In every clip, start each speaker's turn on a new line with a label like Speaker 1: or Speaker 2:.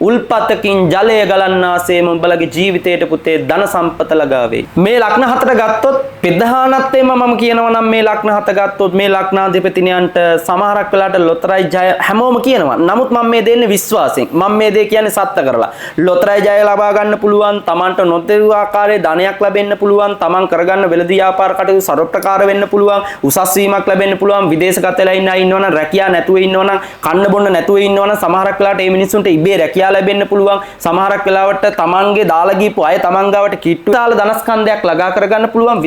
Speaker 1: උල්පතකින් ජලය ගලන්නාසේ උඹලගේ ජීවිතයට පුතේ ධන සම්පත ලගා වෙයි. මේ ලග්න හතර ගත්තොත් ප්‍රධානත්වයෙන්ම මම කියනවා නම් මේ ලග්න හත ගත්තොත් මේ ලග්නාධිපතිනියන්ට සමහරක් වෙලාවට ලොතරැයි ජය හැමෝම කියනවා. නමුත් මම මේ දෙන්නේ විශ්වාසයෙන්. මම මේ දේ කියන්නේ සත්‍ය කරලා. ලොතරැයි ජය ලබා ගන්න පුළුවන්, Tamanට නොදෙවූ ආකාරයේ ධනයක් ලැබෙන්න පුළුවන්, Taman කරගන්න වෙළඳ ව්‍යාපාර කටයුතු සර්වප්‍රකාර වෙන්න පුළුවන්, උසස් වීමක් ලැබෙන්න පුළුවන්, විදේශගත වෙලා ඉන්න අය ඉන්නවනම් රැකියාව නැතුව ඉන්නවනම්, කන්න බොන්න නැතුව ඉන්නවනම් සමහරක් වෙලාවට මේ මිනිස්සුන්ට ඉබේ රැකියාව ලැබෙන්න පුළුවන්. සමහරක් වෙලාවට තමන්ගේ දාලා ගිහපු අය තමන් ගාවට කිට්ටු දාලා ධනස්කන්ධයක් ළඟා කරගන්න පුළුවන්.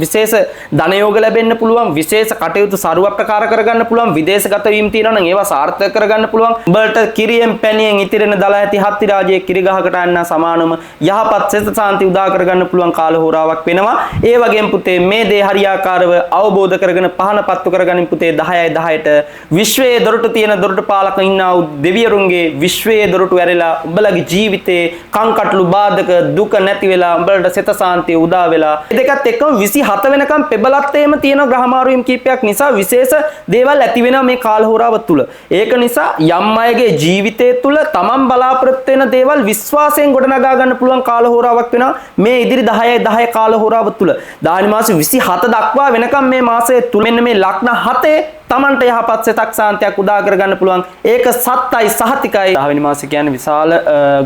Speaker 1: විශේෂ ධනයෝග ලැබෙන්න පුළුවන්. විශේෂ කටයුතු ਸਰවප්‍රකාර කරගන්න පුළුවන්. විදේශගත වීම තියෙනවා නම් ඒවා සාර්ථක කරගන්න පුළුවන්. උඹලට කිරියෙන් පැණියෙන් ඉතිරෙන දල ඇති හත්ති රාජයේ කිරි ගහකට යන්න සමානම යහපත් සිත සාන්ති උදා කරගන්න පුළුවන් කාල හෝරාවක් වෙනවා. ඒ වගේම පුතේ මේ දේ හරියාකාරව අවබෝධ කරගෙන පහන පත්තු කරගනින් පුතේ 10යි 10ට විශ්වයේ දොරටු තියෙන දොරටු පාලක ඉන්නා වූ දෙවියරුන්ගේ විශ්වයේ දොරටු ඇරලා උඹලගේ ජීවිතේ කංකටළු බාධක දුක නැති වෙලා උඹලට සිත සාන්තිය උදා වෙලා දෙකත් එක්කම 27 වෙනකම් පෙබලත් එහෙම තියෙන ග්‍රහ මාරුවීම් කීපයක් නිසා විශේෂ දේවල් ඇති වෙනවා මේ කාල හෝරාව තුල. ඒක නිසා යම් අයගේ ජීවිතය තුල තමන් බලාපොරොත්තු වෙන දේවල් විශ්වාසයෙන් ගොඩනගා ගන්න පුළුවන් කාල හෝරාවක් වෙනවා මේ ඉදිරි 10යි 10 කාල හෝරාව තුල. දානි මාස 27 දක්වා වෙනකම් මේ මාසයේ තුල මෙන්න මේ ලග්න 7 තමන්ට යහපත් සිතක් සාන්තියක් උදා කරගන්න පුළුවන්. ඒක සත්‍යයි සහතිකයි. 10 වෙනි මාසය කියන්නේ විශාල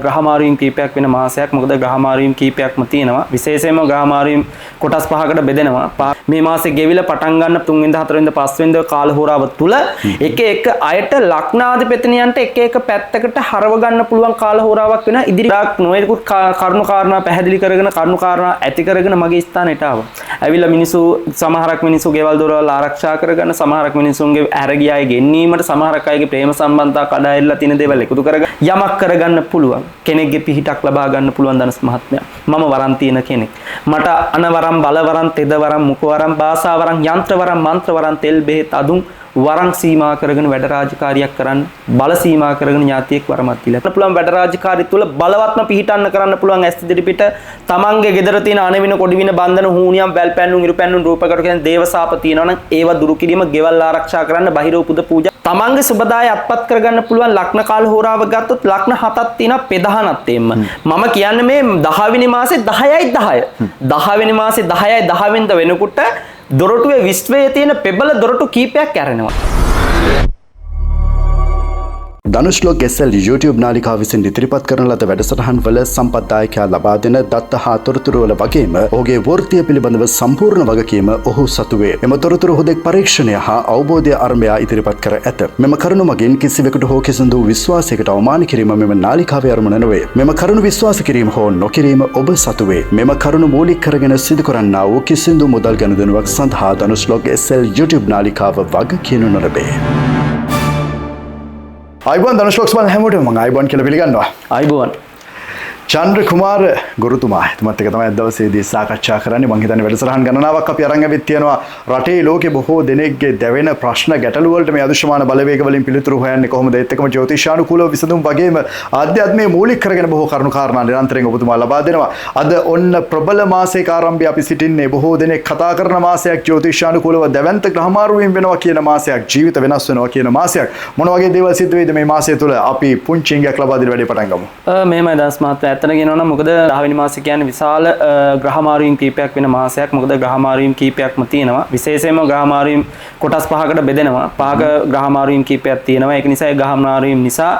Speaker 1: ග්‍රහ මාරුවීම් කීපයක් වෙන මාසයක්. මොකද ග්‍රහ මාරුවීම් කීපයක්ම තියෙනවා. විශේෂයෙන්ම ග්‍රහ මාරුවීම් කොටස් පහකට බෙදෙනවා. මේ මාසේ ගෙවිලා පටන් ගන්න 3 වෙනිදා 4 වෙනිදා 5 වෙනිදා කාල හෝරාව තුල එක එක අයට ලග්නාධිපතිනියන්ට එක එක පැත්තකට හරව ගන්න පුළුවන් කාල හෝරාවක් වෙනවා. ඉදිරියට නොයෙකුත් කරුණු කාරණා පැහැදිලි කරගෙන කරුණු කාරණා ඇති කරගෙන මගේ ස්ථානයට ආවා. ඇවිල්ලා මිනිස්සු සමහරක් මිනිස්සු ගෙවල් දොරවල් ආරක්ෂා කරගන්න, සමහරක් මිනිසුන්ගේ ඇරගිය අය ගෙන්නීමට, සමහරක් අයගේ ප්‍රේම සම්බන්ධතා කඩායලා තියෙන දේවල් එකතු කරගෙන යමක් කරගන්න පුළුවන්. කෙනෙක්ගේ පිහිටක් ලබා ගන්න පුළුවන් ධනස් මහත්මයා. මම වරන් තියෙන කෙනෙක්. මට අනවරම් බලවරම් තෙදවරම් මුඛවරම් භාෂාවරම් යන්ත්‍රවරම් මන්ත්‍රවරම් තෙල් බෙහෙත් අදුන් වරන් සීමා කරගෙන වැඩ රාජකාරියක් කරන්න, බල සීමා කරගෙන ඥාතියෙක් වරමත් දීලා පුළුවන් වැඩ රාජකාරිය තුල බලවත්ම පිහිටන්න කරන්න පුළුවන් ඇස් ඉදිරි පිට තමන්ගේ ගෙදර තියෙන අනවින කොඩිවින බන්ධන හූනියම් වැල් පැන්නුම් ඉරු පැන්නුම් රූපකට කියන දේවසාප තියෙනවා නම් ඒවා දුරු කිරීම, ගෙවල් ආරක්ෂා කරන්න, බහිරව පුද පූජා තමන්ගේ සුබදාය අත්පත් කරගන්න පුළුවන් ලග්න කාල හෝරාව ගත්තොත් ලග්න 7ක් තියෙනවා ප්‍රධානත්වයෙන්ම. මම කියන්නේ මේ 10 වෙනි මාසේ 10යි 10. 10 වෙනි මාසේ 10යි 10 වෙනිදා වෙනකොට දොරටුවේ විශ්වයේ තියෙන පෙබල දොරටු කීපයක් ඇරෙනවා.
Speaker 2: ධනුෂ්ලෝක SL YouTube නාලිකාව විසින් ඉදිරිපත් කරන ලද වැඩසටහන් වල සම්පත්දායකයා ලබා දෙන දත්ත හා තොරතුරු වල වගේම ඔහුගේ වෘත්තිය පිළිබඳව සම්පූර්ණ වගකීම ඔහු සතු වේ. මෙම තොරතුරු හුදෙක් පරීක්ෂණය හා අවබෝධය අරඹයා ඉදිරිපත් කර ඇත. මෙම කරුණු මගින් කිසිවෙකුට හෝ කිසිදු විශ්වාසයකට අවමාන කිරීම මෙම නාලිකාවේ අරමුණ නොවේ. මෙම කරුණු විශ්වාස කිරීම හෝ නොකිරීම ඔබ සතු වේ. මෙම කරුණු මූලික කරගෙන සිදු කරන්නා වූ කිසිදු මුදල් ගනුදෙනුවක් සඳහා ධනුෂ්ලෝක SL YouTube නාලිකාව වගකීම් නොලබේ. අයිබෝන් ධනුෂ්ලෝක්ස් බල හැමෝටම මම අයිබෝන් කියලා පිළිගන්නවා.
Speaker 1: අයිබෝන්.
Speaker 2: චන්ද්‍ර කුමාර ගුරුතුමා එතුමත් එක්ක තමයි අද දවසේදී සාකච්ඡා කරන්නේ. මම හිතන්නේ වැඩසටහන් ගණනාවක් අපි අරන් ඇවිත් තියෙනවා. රටේ ලෝකේ බොහෝ දෙනෙක්ගේ දැවෙන ප්‍රශ්න ගැටලු වලට මේ අදෘශ්‍යමාන බලවේග වලින් පිළිතුරු හොයන්නේ කොහොමද? ඒත් එක්කම ජ්‍යොතිෂානුකූලව විසඳුම් වගේම ආධ්‍යාත්මයේ මූලික කරගෙන බොහෝ කරුණු කාරණා නිරන්තරයෙන් ඔබතුමා ලබා දෙනවා. අද ඔන්න ප්‍රබල මාසයක ආරම්භය අපි සිටින්නේ. බොහෝ දෙනෙක් කතා කරන මාසයක්, ජ්‍යොතිෂානුකූලව දැවැන්ත ග්‍රහ මාරුවීම් වෙනවා කියන මාසයක්, ජීවිත වෙනස් වෙනවා කියන මාසයක්. මොන වගේ දේවල් සිද්ධ වෙයිද මේ මාසය තුළ? අපි පුංචි ඉඟක් ලබා දෙන වැඩේ පටන් ගමු.
Speaker 1: මෙහෙමයි දස් මහත්තයා. ඇත්තට කියනවනම් මොකද 10 වෙනි මාසය කියන්නේ විශාල ග්‍රහ මාරුවීම් කීපයක් වෙන මාසයක්. මොකද ග්‍රහ මාරුවීම් කීපයක්ම තියෙනවා. විශේෂයෙන්ම ග්‍රහ මාරුවීම් කොටස් පහකට බෙදෙනවා. පහක ග්‍රහ මාරුවීම් කීපයක් තියෙනවා. ඒක නිසා ඒ ග්‍රහ මාරුවීම් නිසා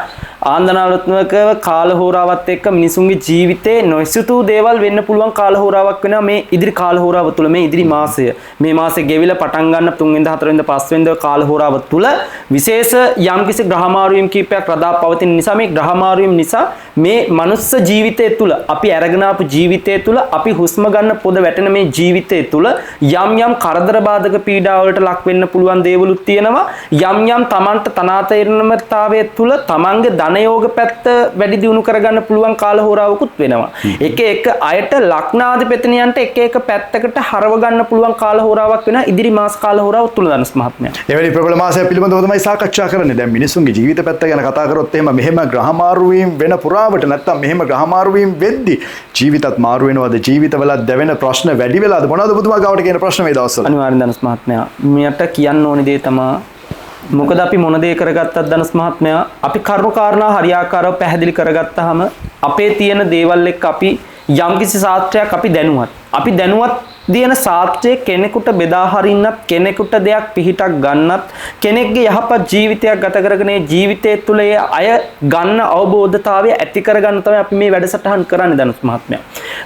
Speaker 1: ආන්දනාත්මක කාල හෝරාවත් එක්ක මිනිසුන්ගේ ජීවිතේ නොසිතූ දේවල් වෙන්න පුළුවන් කාල හෝරාවක් වෙනවා මේ ඉදිරි කාල හෝරාව තුළ. මේ ඉදිරි මාසය, මේ මාසේ ගෙවිලා පටන් ගන්න 3 වෙනිදා 4 වෙනිදා 5 වෙනිදා කාල හෝරාව තුළ විශේෂ යම්කිසි ග්‍රහ මාරුවීම් කීපයක් රඳා පවතින නිසා මේ ග්‍රහ මාරුවීම් නිසා මේ මනුස්ස ජීවිතය තුළ, අපි අරගෙන ආපු ජීවිතය තුළ, අපි හුස්ම ගන්න පොද වැටෙන මේ ජීවිතය තුළ යම් කරදර බාධක පීඩා වලට ලක් වෙන්න පුළුවන් දේවලුත් තියෙනවා. යම් තමන්ට තනාතේරණමතාවය තුළ තමන්ගේ ධනයෝග පැත්ත වැඩි දියුණු කරගන්න පුළුවන් කාල හෝරාවකුත් වෙනවා. එක අයට ලග්නාධිපතිනියන්ට එක පැත්තකට හරව ගන්න පුළුවන් කාල හෝරාවක් වෙනවා ඉදිරි මාස කාල හෝරාව තුළ ධනුෂ් මහත්මයා.
Speaker 2: එවැනි ප්‍රබල මාසයක් පිළිබඳව තමයි සාකච්ඡා කරන්නේ. දැන් මිනිසුන්ගේ ජීවිත පැත්ත ගැන කතා කරොත් එහෙම මෙහෙම ග්‍රහ මාරුවීම් වෙන පුරාවට නැත්තම් මෙහෙම ග්‍රහ මාරුවීම් වෙද්දි ජීවිතත් මාරු වෙනවද? ජීවිතවල දැවෙන ප්‍රශ්න වැඩි වෙලාද? මොනවද ඔබතුමා ගාවට කියන ප්‍රශ්න මේ දවස්වල?
Speaker 1: අනිවාර්යෙන් ධනුෂ් මහත්මයා. මෙයට කියන්න ඕනේ දේ තමයි මොකද අපි මොන දේ කරගත්තත් ධනස් මහත්මයා අපි කරුණු කාරණා හරියාකාරව පැහැදිලි කරගත්තාම අපේ තියෙන දේවල් එක්ක අපි යම්කිසි සාත්‍රයක් අපි දැනුවත් දින සාත්‍රයේ කෙනෙකුට බෙදා හරින්නත් කෙනෙකුට දෙයක් පිහිටක් ගන්නත් කෙනෙක්ගේ යහපත් ජීවිතයක් ගත කරගෙන ඒ ජීවිතය තුළ ඒ අය ගන්න අවබෝධතාවය ඇති කරගන්න තමයි අපි මේ වැඩසටහන් කරන්නේ ධනස් මහත්මයා.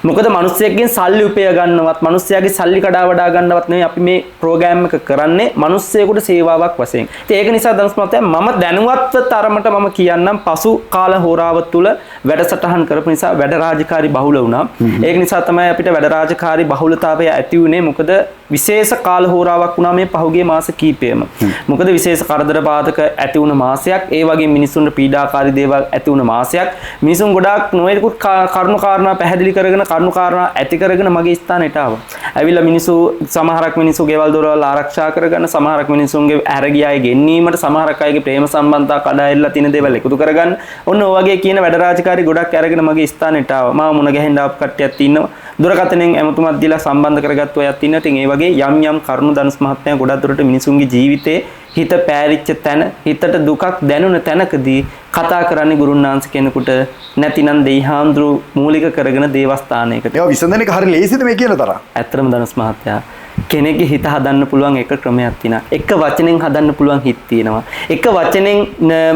Speaker 1: මොකද මිනිස්සෙක්ගෙන් සල්ලි උපය ගන්නවත් මිනිස්සයාගේ සල්ලි කඩා වඩා ගන්නවත් නෙවෙයි අපි මේ ප්‍රෝග්‍රෑම් එක කරන්නේ මිනිස්සෙකුට සේවාවක් වශයෙන්. ඉතින් ඒක නිසා ධනස් මහත්මයා මම දැනුවත්ව තරමට මම කියන්නම් පසු කාල හෝරාව තුළ වැඩසටහන් කරපු නිසා වැඩ රාජකාරී බහුල වුණා. ඒක නිසා තමයි අපිට වැඩ රාජකාරී බහුලතාවය ඇති වුණේ. මොකද විශේෂ කාල හෝරාවක් වුණා මේ පහුගිය මාස කීපෙම. මොකද විශේෂ කරදර බාධක ඇති වුණ මාසයක්, ඒ වගේ මිනිසුන්ට පීඩාකාරී දේවල් ඇති වුණ මාසයක්. මිනිසුන් ගොඩාක් නොයෙකුත් කරුණු කාරණා පැහැදිලි කරගෙන කරුණු කාරණා ඇති කරගෙන මගේ ස්ථානයට ආවා. ඇවිල්ලා මිනිස්සු සමහරක් මිනිස්සු ගෙවල් දොරවල් ආරක්ෂා කරගන්න, සමහරක් මිනිසුන්ගේ ඇරගිය අය ගෙන්නීමට, සමහරක් අයගේ ප්‍රේම සම්බන්ධතා කඩාඇරිලා තියෙන දේවල් එකතු කරගන්න. ඔන්න ඔය වගේ කියන වැඩ රාජකාරී ගොඩක් අරගෙන මගේ ස්ථානයට ආවා. මාව මුණ ගැහෙන්න ආපු කට්ටියක් ඉන්නවා. දුරකථනයෙන් ඇමතුමක් දීලා සම්බන්ධ කරගත්තු අයත් ඉන්නවා. ඉතින් ඒ වගේ යම් කරුණු ධනස් මහත්මයා ගොඩක් දුරට මිනිසුන්ගේ ජීවිතේ හිත පෑරිච්ච තැන, හිතට දුකක් දැනුණ තැනකදී කතා කරන්නේ ගුරුන් වහන්සේ කෙනෙකුට නැතිනම් දෙයිහාඳුරු මූලික කරගෙන දේවස්ථානයකට.
Speaker 2: ඒවා විසඳන එක හරිය ලේසිද මේ කියන තරම්?
Speaker 1: ඇත්තටම ධනස් මහත්තයා කෙනෙක්ගේ හිත හදන්න පුළුවන් එක ක්‍රමයක් තියෙනවා. එක වචනෙන් හදන්න පුළුවන් හිත තියෙනවා. එක වචනෙන්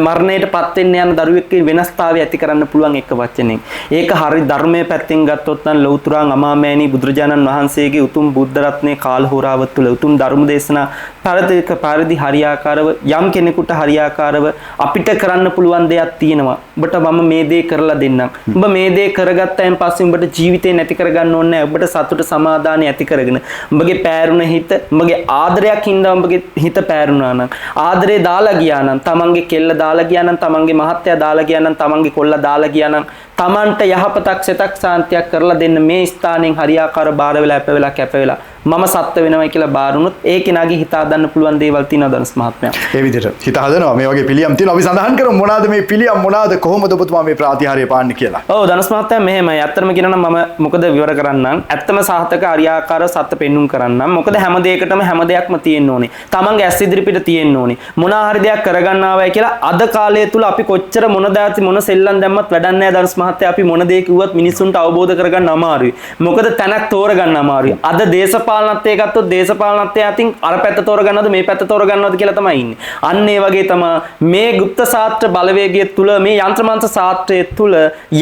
Speaker 1: මරණයටපත් වෙන්න යන දරුවෙක්ගේ වෙනස්තාවය ඇති කරන්න පුළුවන් එක වචනෙන්. ඒක හරි ධර්මයේ පැත්තෙන් ගත්තොත් නම් ලෞතුරා අමාමෑණී බුදුරජාණන් වහන්සේගේ උතුම් බුද්ධ රත්නයේ කාල හෝරාව තුළ උතුම් ධර්ම දේශනා පරිදි හරියාකාරව යම් කෙනෙකුට හරියාකාරව අපිට කරන්න පුළුවන් දෙයක් තියෙනවා. ඔබට මම මේ දේ කරලා දෙන්නම්. ඔබ මේ දේ කරගත්තයින් පස්සේ ඔබට ජීවිතේ නැති කරගන්න ඕනේ නැහැ. ඔබට සතුට සමාදානය ඇති කරගෙන ඔබගේ පෑරුණ හිත, ඔබගේ ආදරයක් හින්දා ඔබගේ හිත පෑරුණා නම්, ආදරේ දාලා ගියා නම්, තමන්ගේ කෙල්ල දාලා ගියා නම්, තමන්ගේ මහත්තයා දාලා ගියා නම්, තමන්ගේ කොල්ලා දාලා ගියා නම්, තමන්ට යහපතක් සෙතක් සාන්තියක් කරලා දෙන්න මේ ස්ථානෙන් හරියාකාර බාර වෙලා අප වෙලා කැප වෙලා මම සත්ත්ව වෙනවයි කියලා බාරුනොත් ඒ කෙනාගේ හිත හදන්න පුළුවන් දේවල් තියෙනවා ධනස් මහත්මයා.
Speaker 2: ඒ විදිහට හිත හදනවා මේ වගේ පිළියම් තියෙනවා. අපි සඳහන් කරමු මොනවාද මේ පිළියම්, මොනවාද කොහොමද ඔබතුමා මේ ප්‍රාතිහාර්ය පාන්නේ කියලා.
Speaker 1: ඔව් ධනස් මහත්මයා මෙහෙමයි. ඇත්තටම කියනවා නම් මම මොකද විවර කරන්නම්. ඇත්තම සාහතක හරියාකාරව සත්ත්ව පෙන්눔 කරන්නම්. මොකද හැම දෙයකටම හැම දෙයක්ම තියෙන්න ඕනේ. තමන්ගේ ඇස් ඉදිරිපිට තියෙන්න ඕනේ. මොන හරි දෙයක් කරගන්න ආවයි කියලා අද කාලය තුල අපි කොච්චර මොන දාති මොන සෙල්ලම් දැම්මත් වැඩක් නැහැ ධනස් මහත්මයා. අපි මොන දේ කිව්වත් මිනිස්සුන්ට අවබෝධ කරගන්න අමාරුයි. මොකද තැනක් තෝරගන්න අමාරුයි. අද දේශපාලනත්වයේ ගත්තොත් දේශපාලනත්වයේ අතින් අර පැත්ත තෝරගන්නවද මේ පැත්ත තෝරගන්නවද කියලා තමයි ඉන්නේ. අන්න ඒ වගේ තමයි මේ গুপ্ত ශාස්ත්‍ර බලවේගය තුල මේ යంత్ర මන්ත්‍ර ශාස්ත්‍රයේ තුල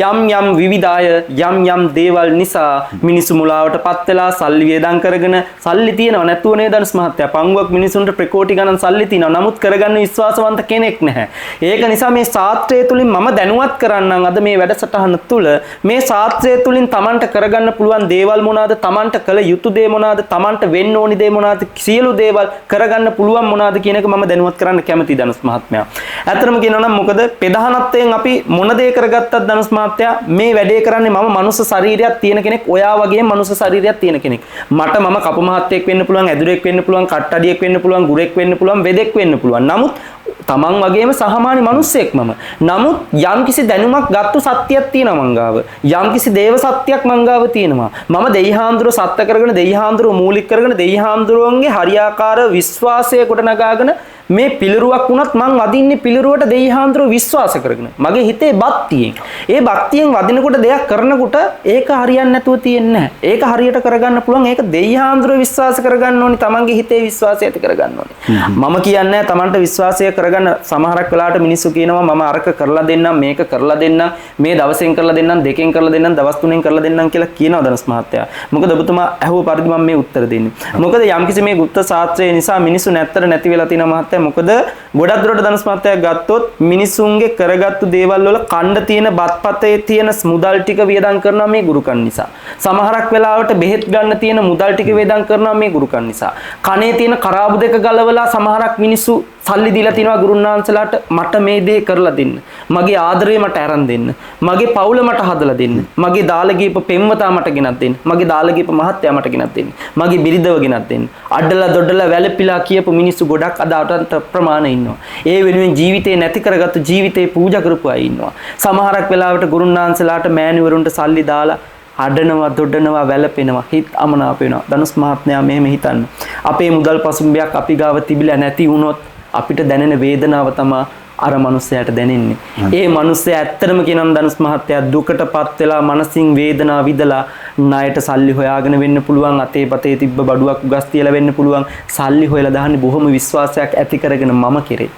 Speaker 1: යම් විවිධාය යම් දේවල් නිසා මිනිස්සු මුලාවටපත් වෙලා සල්ලි වේදම් කරගෙන සල්ලි තියනව නැතුව නේද ධනස් මහත්තයා. පංගුවක් මිනිසුන්ට ප්‍රකෝටි ගණන් සල්ලි තියනවා. නමුත් කරගන්න විශ්වාසවන්ත කෙනෙක් නැහැ. ඒක නිසා මේ ශාස්ත්‍රය තුලින් මම දැනුවත් කරන්නම් අද මේ වැඩසටහන තුල මේ ශාස්ත්‍රය තුලින් Tamanට කරගන්න පුළුවන් දේවල් මොනවාද, Tamanට කළ යුතු දේ මොනවාද, Tamanට වෙන්න ඕනි දේ මොනවාද, සියලු දේවල් කරගන්න පුළුවන් මොනවාද කියන එක මම දැනුවත් කරන්න කැමතියි ධනස් මහත්මයා. ඇත්තටම කියනවා නම් මොකද ප්‍රධානත්වයෙන් අපි මොන දේ කරගත්තත් ධනස් මහත්තයා මේ වැඩේ කරන්නේ මම මනුස්ස ශරීරයක් තියෙන කෙනෙක්, ඔයා වගේම මනුස්ස ශරීරයක් තියෙන කෙනෙක්. මම කපු මහත්තයෙක් වෙන්න පුළුවන්, ඇදුරෙක් වෙන්න පුළුවන්, කට්ටඩියෙක් වෙන්න පුළුවන්, ගුරෙක් වෙන්න පුළුවන්, වෙදෙක් වෙන්න පුළුවන්. නමුත් තමන් වගේම සාමාන්‍ය මිනිස්සෙක් මම. නමුත් යම්කිසි දැනුමක් ගත්තු සත්‍යයක් තියෙනවා මං ගාව. යම්කිසි දේව සත්‍යයක් මං ගාව තියෙනවා. මම දෙයිහාඳුර සත්‍ය කරගෙන දෙයිහාඳුර මූලික කරගෙන දෙයිහාඳුරන්ගේ හරියාකාර විශ්වාසය කොට නගාගෙන මේ පිළිරුවක් වුණත් මං වදින්නේ පිළිරුවට දෙයිහාඳුර විශ්වාස කරගෙන. මගේ හිතේ භක්තියෙන්. ඒ භක්තියෙන් වදිනකොට දෙයක් කරනකොට ඒක හරියන්නේ නැතුව තියෙන්නේ නැහැ. ඒක හරියට කරගන්න පුළුවන්. ඒක දෙයිහාඳුර විශ්වාස කරගන්න ඕනි. තමන්ගේ හිතේ විශ්වාසය ඇති කරගන්න ඕනි. මම කියන්නේ තමන්ට විශ්වාසය කරගන්න සමහරක් වෙලාවට මිනිස්සු කියනවා මම අරක කරලා දෙන්නම්, මේක කරලා දෙන්නම්, මේ දවසෙන් කරලා දෙන්නම්, දෙකෙන් කරලා දෙන්නම්, දවස් තුනෙන් කරලා දෙන්නම් කියලා කියනවා ධනස් මහත්තයා. මොකද ඔබතුමා ඇහුව පරිදි මම මේ උත්තර දෙන්නේ. මොකද යම්කිසි මේ গুপ্ত ශාස්ත්‍රය නිසා මිනිස්සු නැත්තර නැති වෙලා තියෙනවා මහත්තයා. මොකද ගොඩක් දුරට ධනස් මහත්තයා ගත්තොත් මිනිසුන්ගේ කරගත්තු දේවල් වල කණ්ඩ තියෙන බත්පතේ තියෙන මුදල් ටික වියදම් කරනවා මේ ගුරුකන් නිසා. සමහරක් වෙලාවට බෙහෙත් ගන්න තියෙන මුදල් ටික වියදම් කරනවා මේ ගුරුකන් නිසා. කනේ තියෙන කරාබු දෙක ගලවලා සමහරක් මිනිස්සු සල්ලි දීලා තිනවා ගුරුන්වහන්සේලාට මට මේ දේ කරලා දෙන්න. මගේ ආදරේ මට අරන් දෙන්න. මගේ පවුල මට හදලා දෙන්න. මගේ දාලා ගියප පෙම්වතා මට ගෙනත් දෙන්න. මගේ දාලා ගියප මහත්තයා මට ගෙනත් දෙන්න. මගේ බිරිඳව ගෙනත් දෙන්න. අඩලා දොඩලා වැළපිලා කියපු මිනිස්සු ගොඩක් අද අටන්ත ප්‍රමාණ ඉන්නවා. ඒ වෙනුවෙන් ජීවිතේ නැති කරගත්තු ජීවිතේ පූජා කරපු අය ඉන්නවා. සමහරක් වෙලාවට ගුරුන්වහන්සේලාට මෑණිවරුන්ට සල්ලි දාලා අඩනවා දොඩනවා වැළපෙනවා හිත අමනාප වෙනවා. ධනුස් මහත්මයා මෙහෙම හිතන්න. අපේ මුදල් පසුම්බයක් අපි ගාව තිබිලා නැති වුණොත් අපිට දැනෙන වේදනාව තමයි අර මනුස්සයාට දැනෙන්නේ. ඒ මනුස්සයා ඇත්තටම කියනවා ධනුස් මහත්තයා දුකටපත් වෙලා මනසින් වේදනාව විඳලා ණයට සල්ලි හොයාගෙන වෙන්න පුළුවන්, අතේ පතේ තිබ්බ බඩුවක් උගස් තියලා වෙන්න පුළුවන්, සල්ලි හොයලා දාන්නේ බොහොම විශ්වාසයක් ඇති කරගෙන මම කෙරේ.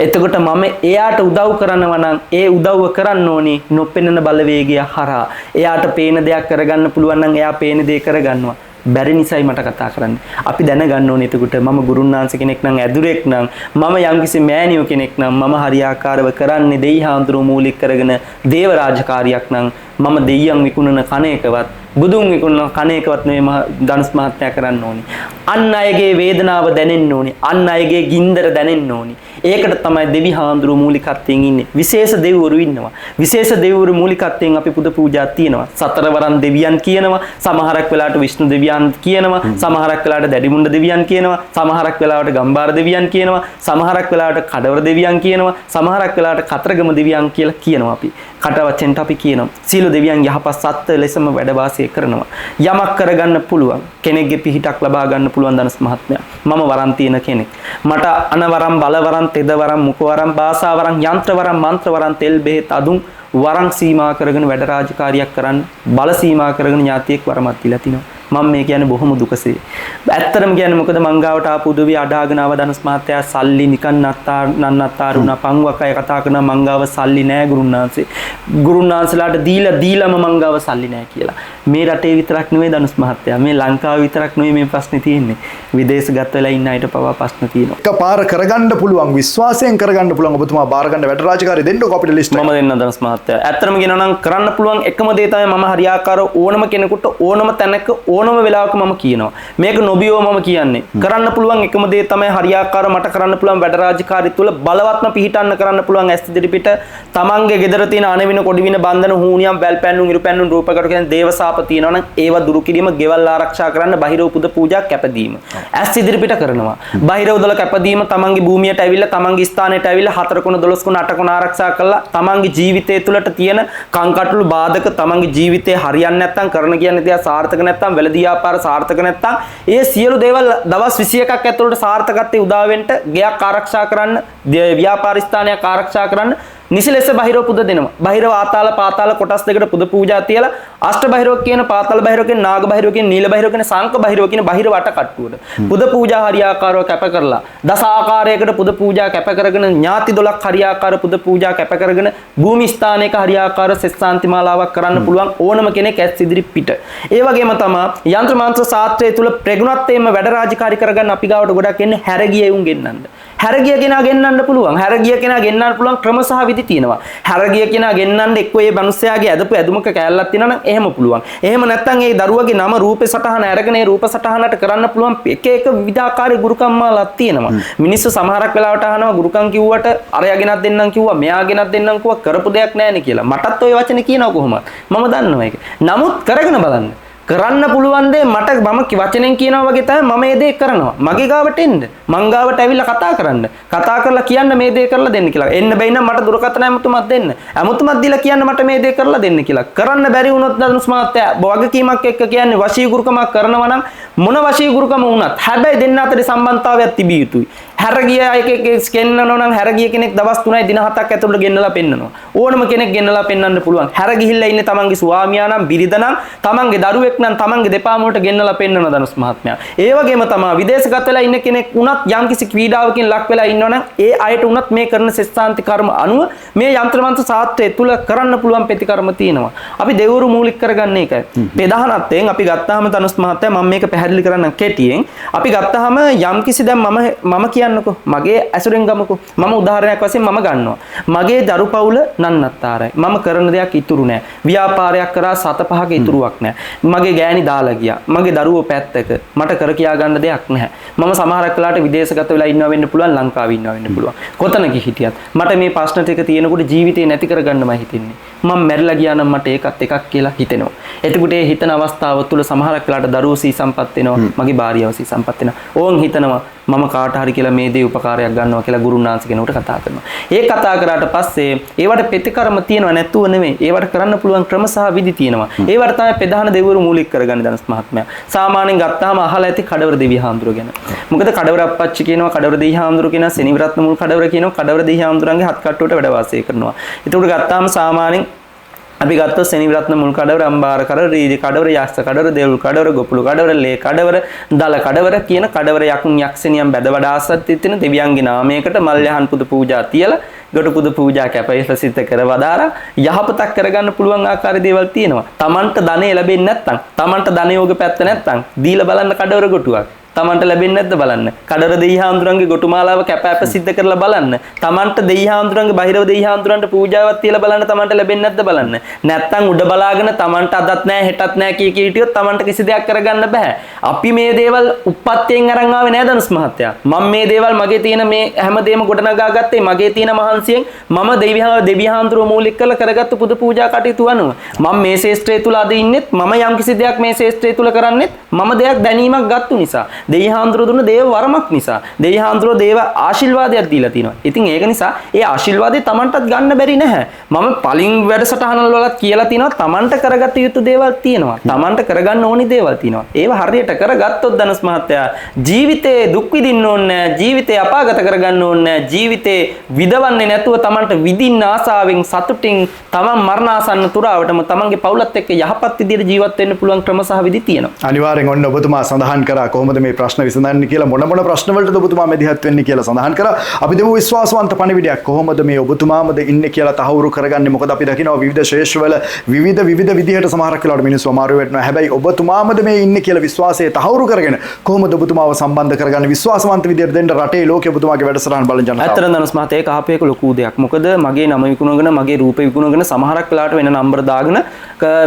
Speaker 1: එතකොට මම එයාට උදව් කරනවා නම් ඒ උදව්ව කරන්න ඕනේ නොපෙනෙන බලවේගය හරහා. එයාට පේන දෙයක් කරගන්න පුළුවන් නම් එයා පේන දේ කරගන්නවා. බැරි නිසායි මට කතා කරන්න. අපි දැනගන්න ඕනේ එතකොට මම ගුරුන්නාන්ස කෙනෙක් නම්, ඇදුරෙක් නම්, මම යම්කිසි මෑණියෝ කෙනෙක් නම්, මම හරියාකාරව කරන්නේ දෙයි හාමුදුරුවෝ මූලික කරගෙන දේව රාජකාරියක් නම් මම දෙයියන් විකුණන කණේකවත් බුදුන් විකුණන කණේකවත් නෙමෙයි ධනුස් මහත්තයා කරන්න ඕනේ. අන් අයගේ වේදනාව දැනෙන්න ඕනේ. අන් අයගේ ගින්දර දැනෙන්න ඕනේ. ඒකට තමයි දෙවි හාමුදුරුවෝ මූලිකත්වයෙන් ඉන්නේ. විශේෂ දෙවිවරු ඉන්නවා. විශේෂ දෙවිවරු මූලිකත්වයෙන් අපි පුද පූජා තියනවා. සතරවරන් දෙවියන් කියනවා. සමහරක් වෙලාවට විෂ්ණු දෙවියන් කියනවා. සමහරක් වෙලාවට දැඩිමුණ්ඩ දෙවියන් කියනවා. සමහරක් වෙලාවට ගම්බාර දෙවියන් කියනවා. සමහරක් වෙලාවට කඩවර දෙවියන් කියනවා. සමහරක් වෙලාවට කතරගම දෙවියන් කියලා කියනවා අපි. කට වචෙන්ට අපි කියනවා. සීල දෙවියන් යහපත් සත්ත්ව ලෙසම වැඩ වාසය කරනවා. යමක් කරගන්න පුළුවන්. කෙනෙක්ගේ පිහිටක් ලබා ගන්න පුළුවන් ධනුස් මහත්මයා. මම වරන් තියෙන කෙනෙක්. මට අනවරම් බලවරම් තෙදවරම් මුඛවරම් භාෂාවරම් යන්ත්‍රවරම් මන්ත්‍රවරම් තෙල් බෙහෙත් අදුම් වරම් සීමා කරගෙන වැඩ රාජකාරියක් කරන්න බල සීමා කරගෙන ඥාතියෙක් වරමත් දීලා තිනවා. මම මේ කියන්නේ බොහොම දුකසේ. ඇත්තටම කියන්නේ මොකද මංගාවට ආපු උදවිය අඩාගෙන ආව ධනුස් මහත්තයා සල්ලි නිකන් නන්නත්තාර වුණා. පංගුවක් අය කතා කරනවා මංගාව සල්ලි නෑ ගුරුන්නාන්සේ. ගුරුන්නාන්සලාට දීලාම මංගාව සල්ලි නෑ කියලා. මේ රටේ විතරක් නෙවෙයි ධනුස් මහත්තයා. මේ ලංකාව විතරක් නෙවෙයි මේ ප්‍රශ්නේ තියෙන්නේ. විදේශගත වෙලා ඉන්න අයට පවා ප්‍රශ්න තියෙනවා.
Speaker 2: එකපාර කරගන්න පුළුවන්, විශ්වාසයෙන් කරගන්න පුළුවන් ඔබතුමා බාර ගන්න වැඩ රාජකාරිය දෙන්නකො අපිට ලිස්ට් එක.
Speaker 1: මම දෙන්න ධනුස් මහත්තයා. ඇත්තටම කියනවා නම් කරන්න පුළුවන් එකම දේ තමයි මම හරියාකාරව ඕනම කෙනෙකුට ඕනම තැනක ඕනම වෙලාවක මම කියනවා. මේක නොබියෝ මම කියන්නේ. කරන්න පුළුවන් එකම දේ තමයි හරියාකාරව මට කරන්න පුළුවන් වැඩ රාජකාරිය තුල බලවත්ම පිහිටන්න කරන්න පුළුවන් ඇස් ඉදිරි පිට තමන්ගේ ගෙදර තියෙන අනවින කොඩිවින බන්ධන හූනියම් වැල් පැන්නුම් ඉරු පැන්නුම් රූපකට කියන දේවසාප තියෙනවා නම් ඒව දුරු කිරීම, ගෙවල් ආරක්ෂා කරන්න බහිරව පුද පූජා කැපදීම. ඇස් ඉදිරි පිට කරනවා. බහිරව දල කැපදීම තමන්ගේ භූමියට ඇවිල්ලා තමන්ගේ ස්ථානයට ඇවිල්ලා 4 කොන 12 කොන 8 කොන ආරක්ෂා කරලා තමන්ගේ ජීවිතය තුළට තියෙන කංකටොළු බාධක තමන්ගේ ජීවිතේ හරියන්නේ නැත්නම් කරන කියන්නේ දේ සාර්ථක නැත්නම් වැළඳී ව්‍යාපාර සාර්ථක නැත්නම් ඒ සියලු දේවල් දවස් 21ක් ඇතුළත සාර්ථකත්වයේ උදා වෙන්න ගයක් ආරක්ෂා කරන්න, ව්‍යාපාර ස්ථානයක් ආරක්ෂා කරන්න නිසි ලෙස බහිරව පුද දෙනවා. බහිරව ආතාල පාතාල කොටස් දෙකට පුද පූජා තියලා අෂ්ට බහිරව කියන, පාතාල බහිරව කියන, නාග බහිරව කියන, නීල බහිරව කියන, සංක බහිරව කියන බහිරව අට කට්ටුවට පුද පූජා හරියාකාරව කැප කරලා දස ආකාරයකට පුද පූජා කැප කරගෙන ඥාති 12ක් හරියාකාර පුද පූජා කැප කරගෙන භූමි ස්ථානයක හරියාකාර සෙස්සාන්ති මාලාවක් කරන්න පුළුවන් ඕනම කෙනෙක් ඇස් ඉදිරි පිට. ඒ වගේම තමයි යంత్ర මාංශ ශාස්ත්‍රය තුල ප්‍රගුණත්වයෙන්ම වැඩ රාජකාරී කරගන්න අපි ගාවට ගොඩක් එන්නේ හැරගිය උන් ගෙන්නන්න. හැරගිය කෙනා ගෙන්නන්න පුළුවන්. හැරගිය කෙනා ගෙන්නන්න පුළුවන් ක්‍රම සහ විදි තියෙනවා. හැරගිය කෙනා ගෙන්නන්න එක්ක ඒ මනුස්සයාගේ ඇදපු ඇදුමක කැලලක් තියෙනවා නම් එහෙම පුළුවන්. එහෙම නැත්නම් ඒ දරුවගේ නම රූපේ සටහන අරගෙන ඒ රූප සටහනට කරන්න පුළුවන් එක එක විවිධාකාරී ගුරුකම් මාලාක් තියෙනවා. මිනිස්සු සමහරක් වෙලාවට අහනවා ගුරුකම් කිව්වට අරයා ගෙනත් දෙන්නම් කිව්වා, මෙයා ගෙනත් දෙන්නම් කිව්වා, කරපු දෙයක් නැහැ නේ කියලා. මටත් ওই වචනේ කියනවා කොහොමද? මම දන්නවා ඒක. නමුත් කරගෙන බලන්න. කරන්න පුළුවන් දේ මට මම වචනෙන් කියනවා වගේ තමයි මම මේ දේ කරනවා. මගේ ගාවට එන්න. මං ගාවට ඇවිල්ලා කතා කරන්න. කතා කරලා කියන්න මේ දේ කරලා දෙන්න කියලා. එන්න බැයි නම් මට දුරකථන ඇමතුමක් දෙන්න. ඇමතුමක් දීලා කියන්න මට මේ දේ කරලා දෙන්න කියලා. කරන්න බැරි වුණොත් ධනුස් මහත්තයා වගකීමක් එක්ක කියන්නේ වශීගුරුකමක් කරනවා නම් මොන වශීගුරුකම වුණත් හැබැයි දෙන්න අතරේ සම්බන්ධතාවයක් තිබිය යුතුයි. හැරගිය එකෙක් ස්කෙන්නනවා නම් හැරගිය කෙනෙක් දවස් 3යි දින 7ක් ඇතුළත ගෙන්නලා පෙන්නනවා. ඕනම කෙනෙක් ගෙන්නලා පෙන්නන්න පුළුවන්. හැරගිහිල්ලා ඉන්නේ තමන්ගේ ස්වාමියා නම්, බිරිඳ නම්, තමන්ගේ දරුවෙක් නම් තමන්ගේ දෙපා මුලට ගෙන්නලා පෙන්නනවා ධනුස් මහත්මයා. ඒ වගේම තමයි විදේශගත වෙලා ඉන්න කෙනෙක් උනත් යම්කිසි ක්‍රීඩාවකින් ලක් වෙලා ඉන්නවනම් ඒ අයට උනත් මේ කරන සෙස්සාන්ති කර්ම අනුව මේ යంత్రමන්ත්‍ර ශාස්ත්‍රය තුල කරන්න පුළුවන් ප්‍රතිකර්ම තියෙනවා. අපි දෙවරු මූලික කරගන්න එකයි. ප්‍රධානත්වයෙන් අපි ගත්තාම ධනුස් මහත්මයා මම මේක පැහැදිලි කරන්න කෙටියෙන්. අපි ගත්තාම යම්කිසි දැන් මම කියන්නකෝ මගේ ඇසුරෙන් ගමකෝ. මම උදාහරණයක් වශයෙන් මම ගන්නවා. මගේ දරු පවුල නන්නත්තරයි. මම කරන දෙයක් ඉතුරු නෑ. ව්‍යාපාරයක් කරා 7-5ක ඉතුරුවක් නෑ. මගේ ගෑණි දාලා ගියා. මගේ දරුවෝ පැත්තක. මට කර කියා ගන්න දෙයක් නැහැ. මම සමහරක් වෙලාවට විදේශගත වෙලා ඉන්නවා වෙන්න පුළුවන්, ලංකාවේ ඉන්නවා වෙන්න පුළුවන්. කොතනක හිටියත් මට මේ ප්‍රශ්න ටික තියෙනකොට ජීවිතේ නැති කරගන්නමයි හිතෙන්නේ. මම මැරිලා ගියා නම් මට ඒකත් එකක් කියලා හිතෙනවා. එතකොට ඒ හිතන අවස්ථාව තුළ සමහරක් වෙලාවට දරුවෝ සී සම්පත් වෙනවා, මගේ භාර්යාව සී සම්පත් වෙනවා. ඕන් හිතනවා මම කාට හරි කියලා මේ දේ උපකාරයක් ගන්නවා කියලා ගුරුන් වහන්සේ කෙනෙකුට කතා කරනවා. ඒ කතා කරාට පස්සේ ඒවට ප්‍රතිකර්ම තියෙනව නැතුව නෙමෙයි. ඒවට කරන්න පුළුවන් ක්‍රම සහ විදි තියෙනවා. ඒවට තමයි ප්‍රධාන දෙවිවරු මූලික කරගන්නේ ධනස් මහත්මයා. සාමාන්‍යයෙන් ගත්තාම අහලා ඇති කඩවර දෙවිය හාමුදුරුවෝ ගැන. මොකද කඩවර අප්පච්චි කියනවා, කඩවර දෙවිය හාමුදුරුවෝ කියනවා, සෙනවිරත්න මුල් කඩවර කියනවා, කඩවර දෙවිය හාමුදුරන්ගේ හත් කට්ටුවට වැඩ වාසය කරනවා. ඒකට ගත්තාම සාමාන්‍යයෙන් අපි ගත්තොත් සෙනවිරත්න මුල් කඩවර, අම්බාර කඩවර, රීදි කඩවර, යස්ස කඩවර, දේවුල් කඩවර, ගොපුළු කඩවර, ලේ කඩවර, දල කඩවර කියන කඩවර යකුන් යක්ෂණියන් බැද වඩා ආසත් තින දෙවියන්ගේ නාමයකට මල්යහන් පුද පූජා තියලා ගොඩ පුද පූජා කැපයිලා සිත කර වදාරා යහපතක් කරගන්න පුළුවන් ආකාර දේවල් තියෙනවා. Tamanට ධනෙ ලැබෙන්නේ නැත්නම්, Tamanට ධන යෝග පැත්ත නැත්නම් දීලා බලන්න කඩවර ගොටුවක්. තමන්ට ලැබෙන්නේ නැද්ද බලන්න. කඩර දෙයි හාමුදුරන්ගේ ගොටුමාලාව කැප සිද්ධ කරලා බලන්න. තමන්ට දෙයි හාමුදුරන්ගේ බහිරව දෙයි හාමුදුරන්ට පූජාවක් තියලා බලන්න තමන්ට ලැබෙන්නේ නැද්ද බලන්න. නැත්තම් උඩ බලාගෙන තමන්ට අදත් නැහැ හෙටත් නැහැ කී කී හිටියොත් තමන්ට කිසි දෙයක් කරගන්න බෑ. අපි මේ දේවල් උප්පත්තියෙන් අරන් ආවේ නෑ ධනුස් මහත්තයා. මම මේ දේවල් මගේ තියෙන මේ හැමදේම ගොඩනගා ගත්තේ මගේ තියෙන මහන්සියෙන් මම දෙවි හාමුදුරුවෝ මූලික කරලා කරගත්තු පුද පූජා කටයුතු අනුව. මම මේ ශේෂ්ත්‍රය තුල අද ඉන්නෙත් මම යම් කිසි දෙයක් මේ ශේෂ්ත්‍රය තුල කරන්නෙත් මම දෙයක් දැනීමක් ගත්තු නිසා. දෙවි හාමුදුරුවෝ දුන්න දේව වරමක් නිසා. දෙවි හාමුදුරුවෝ දේව ආශිර්වාදයක් දීලා තිනවා. ඉතින් ඒක නිසා ඒ ආශිර්වාදේ Tamanටත් ගන්න බැරි නැහැ. මම පලින් වැඩසටහන වලත් කියලා තිනවා Tamanට කරගත යුතු දේවල් තියෙනවා. Tamanට කරගන්න ඕනි දේවල් තියෙනවා. ඒව හරියට කරගත්තොත් ධනස් මහත්තයා ජීවිතේ දුක් විඳින්න ඕනේ නැහැ. ජීවිතේ අපාගත කරගන්න ඕනේ නැහැ. ජීවිතේ විදවන්නේ නැතුව Tamanට විඳින්න ආසාවෙන් සතුටින් Taman මරණාසන්න තුරාවටම Tamanගේ පවුලත් එක්ක යහපත් විදියට ජීවත් වෙන්න පුළුවන් ක්‍රම සහ විදි තියෙනවා.
Speaker 2: අනිවාර්යෙන් ඔන්න ඔබතුමා සඳහන් කරා කොහොමද මේ ප්‍රශ්න විසඳන්නේ කියලා මොන ප්‍රශ්න වලටද ඔබතුමා මැදිහත් වෙන්නේ කියලා සඳහන් කරා. අපි දෙමු විශ්වාසවන්ත පණිවිඩයක් කොහොමද මේ ඔබතුමාමද ඉන්නේ කියලා තහවුරු කරගන්නේ. මොකද අපි දකිනවා විවිධ ශේෂ්ත්‍රවල විවිධ විදිහට සමහරක් වෙලාවට මිනිස්සු අමාරු වෙනවා. හැබැයි ඔබතුමාමද මේ ඉන්නේ කියලා විශ්වාසය තහවුරු කරගෙන කොහොමද ඔබතුමාව සම්බන්ධ කරගන්නේ විශ්වාසවන්ත විදිහට දෙන්න රටේ ලෝකෙ ඔබතුමාගේ වැඩසටහන් බලන ජනතාව.
Speaker 1: ඇත්තටම ධනස් මහත්තයා ඒක ආපේක ලොකු දෙයක්. මොකද මගේ නම විකුණගෙන මගේ රූපේ විකුණගෙන සමහරක් වෙලාවට වෙන නම්බර දාගෙන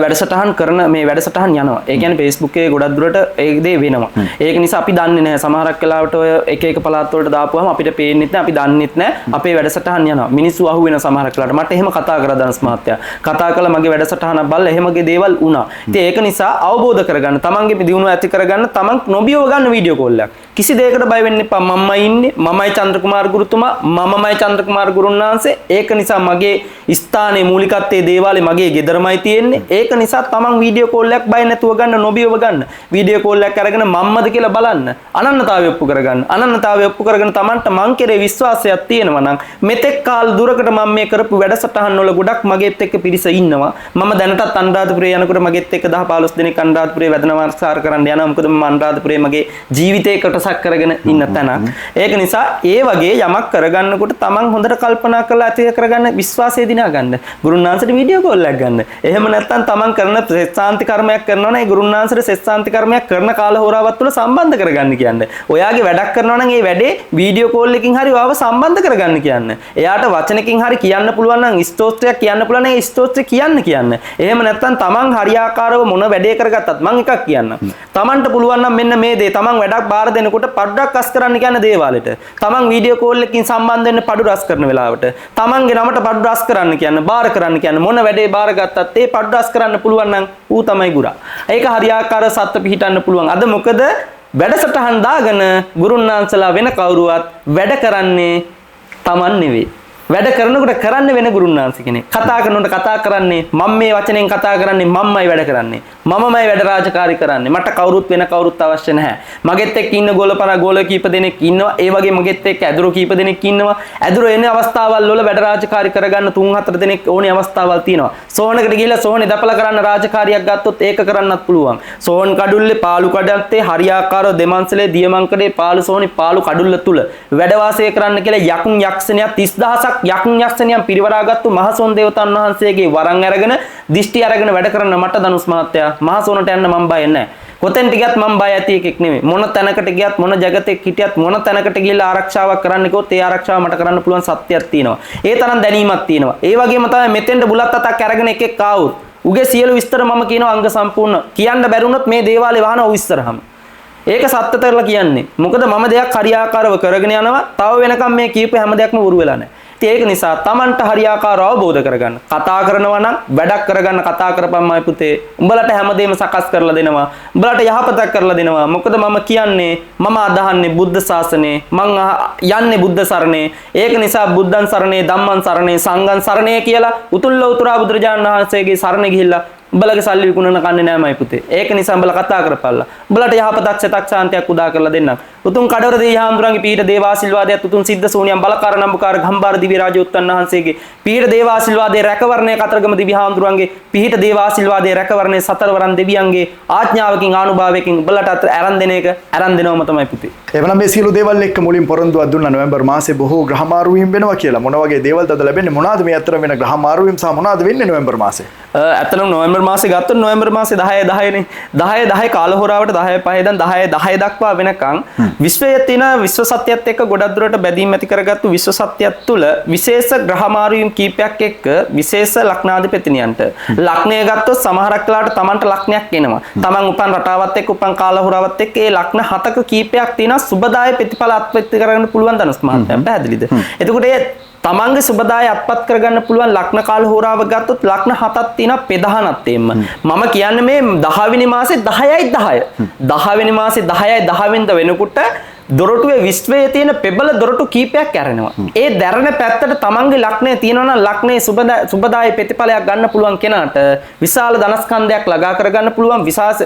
Speaker 1: වැඩසටහන් කරන මේ වැඩසටහන් යනවා. ඒ කියන්නේ Facebook එකේ ගොඩක් දුරට ඒ දේ වෙනවා. ඒක නිසා අපි දන්නේ නැහැ. සමහරක් වෙලාවට ඔය එක පළාත් වලට දාපුවාම අපිට පේන්නෙත් නැහැ, අපි දන්නෙත් නැහැ. අපේ වැඩසටහන් යනවා. මිනිස්සු අහු වෙන සමහරක් වෙලාවට මට එහෙම කතා කරා ධනස් මහත්තයා. කතා කළා මගේ වැඩසටහන බලලා එහෙමගේ දේවල් වුණා. ඉතින් ඒක නිසා අවබෝධ කරගන්න, තමන්ගේ දියුණුව ඇති කරගන්න, තමන් නොබියව ගන්න වීඩියෝ කෝල් එකක්. කිසි දෙයකට බය වෙන්න එපා. මමයි ඉන්නේ, මමයි චන්ද්‍රකුමාර ගුරුතුමා, මමමයි චන්ද්‍රකුමාර ගුරුන් වහන්සේ. ඒක නිසා මගේ ස්ථානයේ මූලිකත්වයේ දේවාලේ මගේ ගෙදරමයි තියෙන්නේ. ඒක නිසා තමන් වීඩියෝ කෝල් එකක් බය නැතුව ගන්න, නොබියව ගන්න. වීඩියෝ කෝල් එකක් අරගෙන මම්මද කියලා බලන්න. අනන්‍යතාවය ඔප්පු කරගන්න. අනන්‍යතාවය ඔප්පු කරගෙන තමන්ට මං කෙරේ විශ්වාසයක් තියෙනවා නම් මෙතෙක් කාල දුරකට මම මේ කරපු වැඩසටහන් වල ගොඩක් මගේත් එක්ක පිරිස ඉන්නවා. මම දැනටත් අනුරාධපුරේ යනකොට මගේත් එක්ක 10-15 දෙනෙක් අනුරාධපුරේ වැද නමස්කාර කරන්න යනවා. මොකද මම අනුරාධපුරේ මගේ ජීවිතේ කොටසක් කරගෙන ඉන්න තැනක්. ඒක නිසා ඒ වගේ යමක් කරගන්නකොට තමන් හොඳට කල්පනා කරලා ඇති කරගන්න විශ්වාසය දිනා ගන්න. ගුරුනාන්සට වීඩියෝ කෝල් එකක් ගන්න. එහෙම නැත්නම් තමන් කරන සෙස්සාන්ති කර්මයක් කරනවා නම් ඒ ගුරුනාන්සට සෙස්සාන්ති කර්මයක් කරන කාල හෝරාවත් තුළ සම්බන්ධ කරගන්න කියන්නේ. ඔයාගේ වැඩක් කරනවා නම් ඒ වැඩේ වීඩියෝ කෝල් එකකින් හරි ඔයාව සම්බන්ධ කරගන්න කියන්නේ. එයාට වචනකින් හරි කියන්න පුළුවන් නම් ස්තෝත්‍රයක් කියන්න පුළුවන් නම් ඒ ස්තෝත්‍රය කියන්න. එහෙම නැත්නම් තමන් හරියාකාරව මොන වැඩේ කරගත්තත් මම එකක් කියන්නම්. තමන්ට පුළුවන් නම් මෙන්න මේ දේ තමන් වැඩක් බාර දෙනකොට පඩුවක් අස් කරන්න කියන දේවාලෙට. තමන් වීඩියෝ කෝල් එකකින් සම්බන්ධ වෙන්න පඩු රස් කරන වෙලාවට තමන්ගේ නමට පඩු රස් කරන්න කියන්න, බාර කරන්න කියන්න. මොන වැඩේ බාර ගත්තත් ඒ පඩු රස් කරන්න පුළුවන් නම් ඌ තමයි ගුරා. ඒක හරියාකාරව සත්ත්ව පිහිටන්න පුළුවන්. අද මොකද වැඩසටහන් දාගෙන ගුරුන්නාන්සලා වෙන කවුරුවත් වැඩ කරන්නේ Taman නෙවෙයි. වැඩ කරනකොට කරන්න වෙන ගුරුන්නාන්ස කෙනෙක්. කතා කරනකොට කතා කරන්නේ මම මේ වචනෙන් කතා කරන්නේ මමමයි වැඩ කරන්නේ. මමමයි වැඩ රාජකාරී කරන්නේ. මට කවුරුත් වෙන කවුරුත් අවශ්‍ය නැහැ. මගෙත් එක්ක ඉන්න ගෝල කීප දෙනෙක් ඉන්නවා. ඒ වගේ මගෙත් එක්ක ඇදුරු කීප දෙනෙක් ඉන්නවා. ඇදුරු එන අවස්ථාවල් වල වැඩ රාජකාරී කරගන්න 3-4 දෙනෙක් ඕනේ අවස්ථාවල් තියෙනවා. සෝහනකට ගිහිල්ලා සෝහනේ දපලා කරන්න රාජකාරියක් ගත්තොත් ඒක කරන්නත් පුළුවන්. සෝහන් කඩුල්ලේ පාළු කඩත්තේ හරියාකාරව දෙමන්සලේ දියමංකඩේ පාළු සෝහනේ පාළු කඩුල්ල තුල වැඩ වාසය කරන්න කියලා යකුන් යක්ෂණිය 30000ක් යකුන් යක්ෂණියන් පිරිවරාගත්තු මහසොන් දේවතාවුන් වහන්සේගේ වරන් අරගෙන දිෂ්ටි අරගෙන වැඩ කරන මට ධනුස් මහත්තයා මහසොනට යන්න මම බය නැහැ. කොතෙන්ට ගියත් මම බය ඇති එකෙක් නෙමෙයි. මොන තැනකට ගියත් මොන జగතෙක් හිටියත් මොන තැනකට ගිහිල්ලා ආරක්ෂාවක් කරන්න කිව්වොත් ඒ ආරක්ෂාව මට කරන්න පුළුවන් සත්‍යයක් තියෙනවා. ඒ තරම් දැනීමක් තියෙනවා. ඒ වගේම තමයි මෙතෙන්ට බුලත් අතක් අරගෙන එකෙක් ආවොත් උගේ සියලු විස්තර මම කියනවා අංග සම්පූර්ණ. කියන්න බැරුණොත් මේ දේවාලේ වහන ඔව් ඉස්සරහම. ඒක සත්‍යතරලා කියන්නේ. මොකද මම දෙයක් හරියාකාරව කරගෙන යනවා. තව වෙනකම් මේ කීප හැම දෙයක්ම වුරු වෙලා නැහැ. ඉතින් ඒක නිසා Tamanට හරියාකාරව අවබෝධ කරගන්න. කතා කරනවා නම් වැඩක් කරගන්න කතා කරපම්මයි පුතේ. උඹලට හැමදේම සකස් කරලා දෙනවා. උඹලට යහපතක් කරලා දෙනවා. මොකද මම කියන්නේ මම අදහන්නේ බුද්ධ ශාසනේ. මං යන්නේ බුද්ධ සරණේ. ඒක නිසා බුද්ධං සරණේ ධම්මං සරණේ සංඝං සරණේ කියලා උතුල්ල උතුරා බුදුරජාණන් වහන්සේගේ සරණ ගිහිල්ලා උඹලගේ සල්ලි විකුණන කන්නේ නෑමයි පුතේ. ඒක නිසා උඹලා කතා කරපල්ලා. උඹලට යහපතක් සතක් ශාන්තියක් උදා කරලා දෙන්නම්. උතුම් කඩවර දේහාඳුරන්ගේ පීඨ දේවාශිර්වාදයත් උතුම් සිද්ධ සෝනියම් බලකාර නම්බුකාර ගම්බාර දිව්‍ය රාජෝත්තන් වහන්සේගේ පීඨ දේවාශිර්වාදයේ රැකවරණය කතරගම දිව්‍යහාඳුරන්ගේ පීඨ දේවාශිර්වාදයේ රැකවරණය සතරවරන් දෙවියන්ගේ ආඥාවකින් ආනුභාවයකින් උඹලට අරන් දෙන එක අරන් දෙනවම තමයි පුතේ.
Speaker 2: එවනම් මේ සියලු දේවල් එක්ක මුලින් පොරොන්දුවක් දුන්නා නොවැම්බර් මාසේ බොහෝ ග්‍රහ මාරුවීම් වෙනවා කියලා. මොන වගේ දේවල්ද අද ලැබෙන්නේ? මොනවාද මේ අතර වෙන ග්‍රහ මාරුවීම් සහ මොනවාද වෙන්නේ නොවැම්බර් මාසේ?
Speaker 1: ඇත්තටම නොවැම්බර් මාසේ ගත්තොත් නොවැම්බර් මාසේ 10 නේ 10 කාලහෝරාවට 10 ඉඳන් 10 දක්වා වෙනකන් විශ්වයේ තියෙන විශ්ව සත්‍යයත් එක්ක ගොඩක් දුරට බැඳීම් ඇති කරගත්තු විශ්ව සත්‍යයත් තුළ විශේෂ ග්‍රහ මාරුවීම් කීපයක් එක්ක විශේෂ ලග්නාධිපතිනියන්ට ලග්නය ගත්තොත් සමහරක් වෙලාවට Tamanට ලග්නයක් එනවා. Taman උපන් රටාවත් එක්ක උපන් කාලහෝරාවත් එක්ක ඒ ලග්න 7ක කීපයක් තියෙන සුබදාය ප්‍රතිඵල අත්පත්ති කරගන්න පුළුවන් ධනස් මහත්මයා. පැහැදිලිද? එතකොට ඒ තමන්ගේ සුබදාය අත්පත් කරගන්න පුළුවන් ලග්න කාල හෝරාව ගත්තොත් ලග්න 7ක් තියෙනවා ප්‍රධානත් එම්ම. මම කියන්නේ මේ 10 වෙනි මාසේ 10යි 10. 10 වෙනි මාසේ 10යි 10 වෙනිදා වෙනකොට දොරටුවේ විශ්වයේ තියෙන පෙබල දොරටු කීපයක් ඇරෙනවා. ඒ දැරෙන පැත්තට තමන්ගේ ලග්නය තියෙනවා නම් ලග්නයේ සුබදාය ප්‍රතිඵලයක් ගන්න පුළුවන් කෙනාට විශාල ධනස්කන්ධයක් ළඟා කරගන්න පුළුවන්,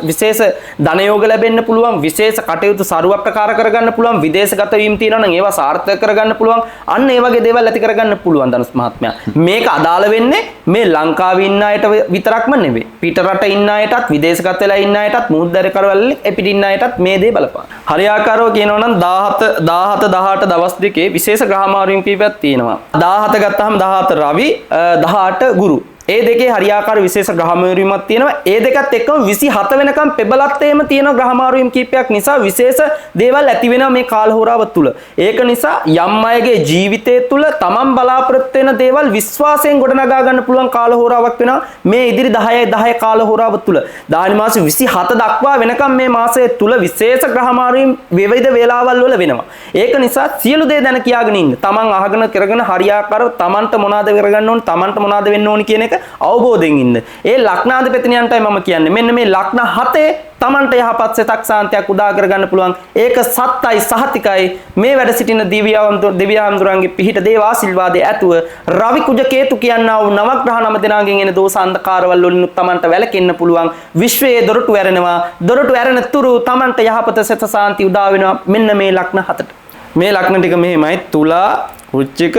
Speaker 1: විශේෂ ධනයෝග ලැබෙන්න පුළුවන්, විශේෂ කටයුතු සරුවප්‍රකාර කරගන්න පුළුවන්, විදේශගත වීම තියෙනවා නම් ඒවා සාර්ථක කරගන්න පුළුවන්. අන්න ඒ වගේ දේවල් ඇති කරගන්න පුළුවන් ධනස් මහත්මයා. මේක අදාළ වෙන්නේ මේ ලංකාවේ ඉන්න අයට විතරක්ම නෙවෙයි. පිට රට ඉන්න අයටත්, විදේශගත වෙලා ඉන්න අයටත්, මුහුද්දර කරවල එපිට ඉන්න අයටත් මේ දේ බලපාන. හරියාකාරව කියනවා නම් 17 18 දවස් දෙකේ විශේෂ ග්‍රහ මාරුවීම් කීපයක් තියෙනවා. 17 ගත්තාම 17 රවි 18 ගුරු. ඒ දෙකේ හරියාකාර විශේෂ ග්‍රහ මාරුවීමක් තියෙනවා. ඒ දෙකත් එක්කම 27 වෙනකම් පෙබලත් එහෙම තියෙන ග්‍රහ මාරුවීම් කීපයක් නිසා විශේෂ දේවල් ඇති වෙනවා මේ කාල හෝරාව තුල. ඒක නිසා යම් අයගේ ජීවිතය තුල තමන් බලාපොරොත්තු වෙන දේවල් විශ්වාසයෙන් ගොඩනගා ගන්න පුළුවන් කාල හෝරාවක් වෙනවා මේ ඉදිරි 10 කාල හෝරාව තුල. දානි මාස 27 දක්වා වෙනකම් මේ මාසය තුල විශේෂ ග්‍රහ මාරුවීම් විවිධ වේලාවල් වල වෙනවා. ඒක නිසා සියලු දේ දැන කියාගෙන ඉන්න. තමන් අහගෙන කරගෙන හරියාකාරව තමන්ට මොනවාද කරගන්න ඕන, තමන්ට මොනවාද වෙන්න ඕන කියන එක අවබෝධයෙන් ඉන්න. ඒ ලග්නාධිපතිනියන්ටයි මම කියන්නේ. මෙන්න මේ ලග්න 7 තමන්ට යහපත් සිතක් ශාන්තියක් උදා කරගන්න පුළුවන්. ඒක සත්‍යයි සහතිකයි. මේ වැඩ සිටින දිව්‍යහාමුදුරන්ගේ පිහිට දේවාශිර්වාදයේ ඇතුව රවි කුජ කේතු කියනා වූ නවග්‍රහ 9 දෙනාගෙන් එන දෝෂ අන්ධකාරවල වලින් තමන්ට වැළකෙන්න පුළුවන්. විශ්වයේ දොරටු ඇරෙනවා. දොරටු ඇරෙන තුරු තමන්ට යහපත සිත ශාන්ති උදා වෙනවා. මෙන්න මේ ලග්න 7ට. මේ ලග්න ටික මෙහෙමයි: තුලා, වෘශ්චික,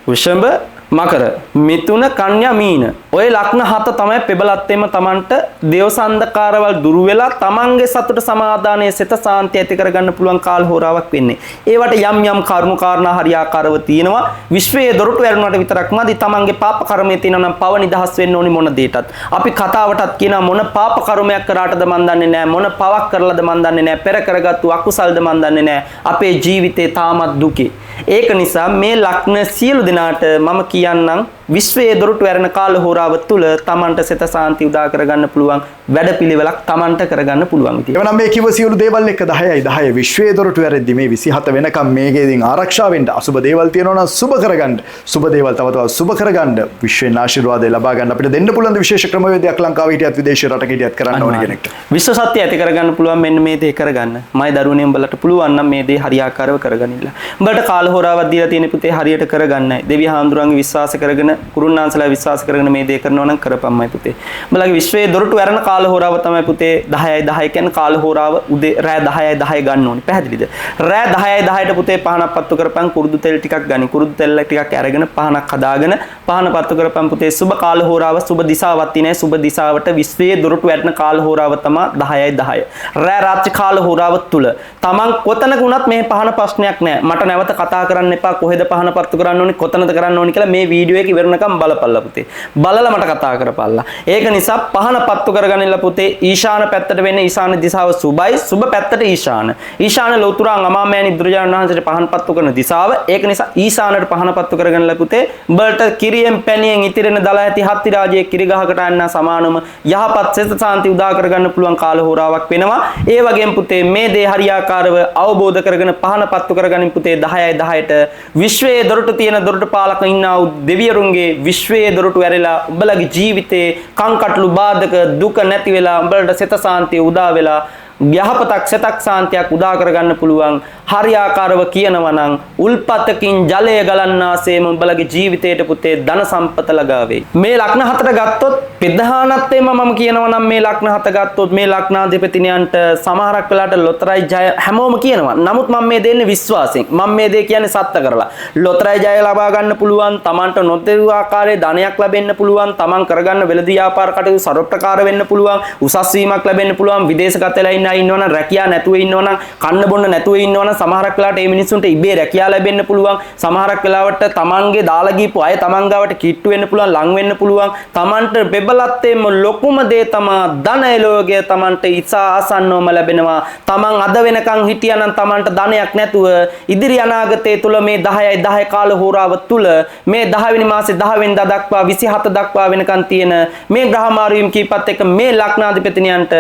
Speaker 1: වෘෂභ, මකර, මිථුන, කන්‍යා, මීන. ඔය ලග්න 7 තමයි පෙබලත් එම තමන්ට දේවසන්දකාරවල් දුරු වෙලා තමන්ගේ සතුට සමාදානයේ සිත සාන්තිය ඇති කරගන්න පුළුවන් කාල හෝරාවක් වෙන්නේ. ඒවට යම් යම් කරුණු කාරණා හරියාකාරව තියෙනවා. විශ්වයේ දොරටු ඇරුණාට විතරක් මදි. තමන්ගේ පාප කර්මයේ තියෙනවා නම් පව නිදහස් වෙන්න ඕනි මොන දෙයටත්. අපි කතාවටත් කියනවා මොන පාප කර්මයක් කරාටද මන් දන්නේ නැහැ. මොන පවක් කරලාද මන් දන්නේ නැහැ. පෙර කරගත්තු අකුසල්ද මන් දන්නේ නැහැ. අපේ ජීවිතේ තාමත් දුකේ. ඒක නිසා මේ ලග්න සියලු දෙනාට මම කියන්නම් විශ්වයේ දොරටු ඇරෙන කාල හෝරාව තුල තමන්ට සිත සාන්ති උදා කරගන්න පුළුවන් වැඩපිළිවෙලක් තමන්ට කරගන්න පුළුවන් විදියට.
Speaker 2: එවනම් මේ කිව්ව සියලු දේවල් එක්ක 10යි 10 විශ්වයේ දොරටු ඇරෙද්දි මේ 27 වෙනකම් මේකෙන් ආරක්ෂා වෙන්න අසුබ දේවල් තියෙනවා නම් සුබ කරගන්න. සුබ දේවල් තව තවත් සුබ කරගන්න විශ්වෙන් ආශිර්වාදය ලබා ගන්න අපිට දෙන්න පුළුවන් විශේෂ ක්‍රමවේදයක් ලංකාවේ හිටියත් විදේශ රටක හිටියත් කරන්න ඕන කෙනෙක්ට.
Speaker 1: විශ්ව සත්‍ය ඇති කරගන්න පුළුවන් මෙන්න මේ දේ කරගන්න. මයි දරුවනේ උඹලට පුළුවන් නම් මේ දේ හරියාකාරව කරගනින්න. උඹලට කාල හෝරාවක් දීලා තියෙන පුතේ හරියට කරගන්නයි. දෙවියන් හාමුදුරන්ගේ විශ්වාස කරගෙන කුරුණාන්සලා විශ්වාස කරගෙන මේ දේ කරනවා නම් කරපම්මයි පුතේ. උඹලගේ විශ්වයේ දොරටු ඇරෙන කාල හෝරාව තමයි පුතේ 10යි 10 කියන්නේ කාල හෝරාව උදේ රෑ 10යි 10 ගන්න ඕනේ. පැහැදිලිද? රෑ 10යි 10ට පුතේ පහනක් පත්තු කරපන් කුරුදු තෙල් ටිකක් ගනි. කුරුදු තෙල් ටිකක් අරගෙන පහනක් හදාගෙන පහන පත්තු කරපන් පුතේ සුබ කාල හෝරාව සුබ දිශාවක් තියෙනවා. සුබ දිශාවට විශ්වයේ දොරටු ඇරෙන කාල හෝරාව තමයි 10යි 10. රෑ රාත්‍රී කාල හෝරාව තුල තමන් කොතනක වුණත් මේ පහන ප්‍රශ්නයක් නැහැ. මට නැවත කතා කරන්න එපා කොහෙද පහන පත්තු කරන්න ඕනේ කොතනද කරන්න ඕනේ කියලා මේ වීඩියෝ එක ඉවර ඉවරනකම් බලපල්ලා පුතේ. බලලා මට කතා කරපල්ලා. ඒක නිසා පහන පත්තු කරගන්නilla පුතේ. ඊශාන පැත්තට වෙන්නේ ඊශාන දිශාව සුබයි. සුබ පැත්තට ඊශාන. ඊශාන ලෝතුරාන් අමාමෑණි බුදුරජාණන් වහන්සේට පහන පත්තු කරන දිශාව. ඒක නිසා ඊශානට පහන පත්තු කරගන්නilla පුතේ. උඹට කිරියෙන් පැණියෙන් ඉතිරෙන දල ඇති හත්ති රාජයේ කිරි ගහකට යන්න සමානම යහපත් සිත සාන්ති උදා කරගන්න පුළුවන් කාල හෝරාවක් වෙනවා. ඒ වගේම පුතේ මේ දේ හරියාකාරව අවබෝධ කරගෙන පහන පත්තු කරගනින් පුතේ 10යි 10ට විශ්වයේ දොරටු තියෙන දොරටු පාලක ඉන්නා වූ දෙවියරුන්ගේ විශ්වයේ දොරටු ඇරලා උඹලගේ ජීවිතේ කංකටළු බාධක දුක නැති වෙලා උඹලට සිත සාන්තිය උදා වෙලා යහපතක් සිතක් සාන්තියක් උදා කරගන්න පුළුවන්. හරියාකාරව කියනවා නම් උල්පතකින් ජලය ගලන්නාසේම උඹලගේ ජීවිතයට පුතේ ධන සම්පත ලගා වෙයි. මේ ලග්න හතර ගත්තොත් ප්‍රධානත්වයෙන්ම මම කියනවා නම් මේ ලග්න හත ගත්තොත් මේ ලග්නාධිපතිනියන්ට සමහරක් වෙලාවට ලොතරැයි ජය හැමෝම කියනවා. නමුත් මම මේ දෙන්නේ විශ්වාසයෙන්. මම මේ දේ කියන්නේ සත්‍ය කරලා. ලොතරැයි ජය ලබා ගන්න පුළුවන්. Tamanට නොදෙව් ආකාරයේ ධනයක් ලැබෙන්න පුළුවන්. Taman කරගන්න වෙළඳ ව්‍යාපාර කටයුතු සර්වප්‍රකාර වෙන්න පුළුවන්. උසස් වීමක් ලැබෙන්න පුළුවන්. විදේශගත වෙලා ඉන්නවනම් රැකියාව නැතුව ඉන්නවනම් කන්න බොන්න නැතුව ඉන්නවනම් සමහරක් වෙලාවට මේ මිනිස්සුන්ට ඉබේ රැකියාව ලැබෙන්න පුළුවන්. සමහරක් වෙලාවට Tamanගේ දාලා ගිහපු අය Taman ගාවට කිට්ටු වෙන්න පුළුවන්, ලං වෙන්න පුළුවන්. Tamanට බෙබලත්තේම ලොකුම දේ තමා ධන එළෝගය Tamanට ඉසා ආසන්නවම ලැබෙනවා. Taman අද වෙනකන් හිටියානම් Tamanට ධනයක් නැතුව ඉදිරි අනාගතයේ තුල මේ 10යි 10 කාල හෝරාව තුල මේ 10 වෙනි මාසේ 10 වෙනිදා දක්වා 27 දක්වා වෙනකන් තියෙන මේ ග්‍රහ මාරුවීම් කීපත් එක්ක මේ ලග්නාධිපතිනියන්ට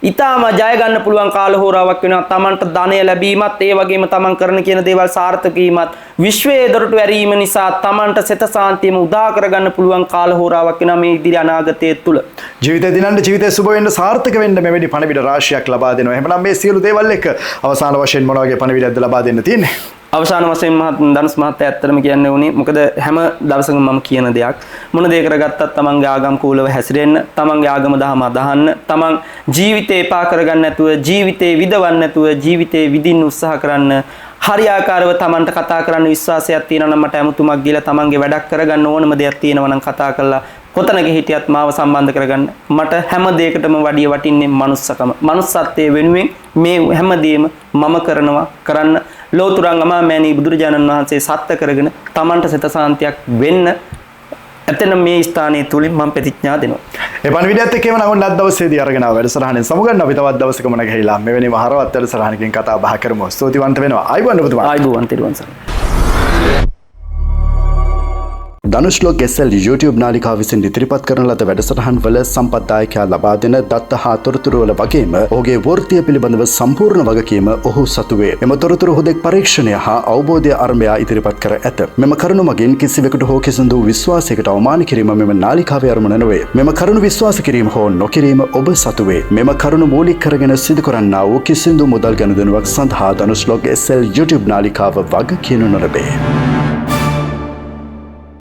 Speaker 1: ඊටාම ජය ගන්න පුළුවන් කාල හෝරාවක් වෙනවා. Tamanට ධනය ලැබීමත් ඒ වගේම Taman කරන කියන දේවල් සාර්ථක වීමත් විශ්වයේ දොරටු ඇරීම නිසා Tamanට සිත සාන්තියම උදා කරගන්න පුළුවන් කාල හෝරාවක් වෙනවා මේ ඉදිරි අනාගතයේ තුල.
Speaker 2: ජීවිතේ දිනන්න ජීවිතේ සුබ වෙන්න සාර්ථක වෙන්න මෙවැනි පණිවිඩ රාශියක් ලබා දෙනවා. එහෙනම් මේ සියලු දේවල් එක්ක අවසාන වශයෙන් මොන වගේ පණිවිඩයක්ද ලබා දෙන්න තියෙන්නේ?
Speaker 1: අවසාන වශයෙන් ධනුස් මහත්තයා ඇත්තටම කියන්නේ උනේ මොකද හැම දවසකම මම කියන දෙයක් මොන දේ කරගත්තත් තමන්ගේ ආගම් කූලව හැසිරෙන්න, තමන්ගේ ආගම දහම අදහන්න, තමන් ජීවිතේ එපා කරගන්න නැතුව, ජීවිතේ විදවන්න නැතුව, ජීවිතේ විදින්න උත්සාහ කරන්න. හරියාකාරව තමන්ට කතා කරන්න විශ්වාසයක් තියෙනවා නම් මට අමුතුමක් ගිහලා තමන්ගේ වැඩක් කරගන්න ඕනම දෙයක් තියෙනවා නම් කතා කරලා කොතනක හිටියත් මාව සම්බන්ධ කරගන්න. මට හැම දෙයකටම වැඩිය වටින්නේ මනුස්සකම. මනුස්සත්වයේ වෙනුවෙන් මේ හැම දෙයක්ම මම කරන්න ලෝතුරාංග අමාමෑණි බුදුරජාණන් වහන්සේ සත්‍ය කරගෙන තමන්ට සිත සාන්තියක් වෙන්න එතන මේ ස්ථානයේ තුලින් මම ප්‍රතිඥා දෙනවා.
Speaker 2: ඒ පණිවිඩයත් එක්කම නම් අද දවසේදී අරගෙන ආව වැඩසටහනෙන් සමුගන්න අපි තවත් දවසක මොන ගහලා මෙවැනි මහරවත් වැඩසටහනකින් කතා බහ කරමු. ස්තුතිවන්ත වෙනවා. ආයිබෝන් ඔබතුමා.
Speaker 1: ආයිබෝන් තිරුවන් සරණයි.
Speaker 2: ධනුෂ්ලෝක SL YouTube නාලිකාව විසින් ඉදිරිපත් කරන ලද වැඩසටහන් වල සම්පත්දායකයා ලබා දෙන දත්ත හා තොරතුරු වල වගේම ඔහුගේ වෘත්තිය පිළිබඳව සම්පූර්ණ වගකීම ඔහු සතු වේ. මෙම තොරතුරු හුදෙක් පරීක්ෂණය හා අවබෝධය අරඹයා ඉදිරිපත් කර ඇත. මෙම කරුණු මගින් කිසිවෙකුට හෝ කිසිදු විශ්වාසයකට අවමාන කිරීම මෙම නාලිකාවේ අරමුණ නොවේ. මෙම කරුණු විශ්වාස කිරීම හෝ නොකිරීම ඔබ සතු වේ. මෙම කරුණු මූලික කරගෙන සිදු කරන්නා වූ කිසිදු මුදල් ගනුදෙනුවක් සඳහා ධනුෂ්ලෝක SL YouTube නාලිකාව වග කියනු නොලබේ.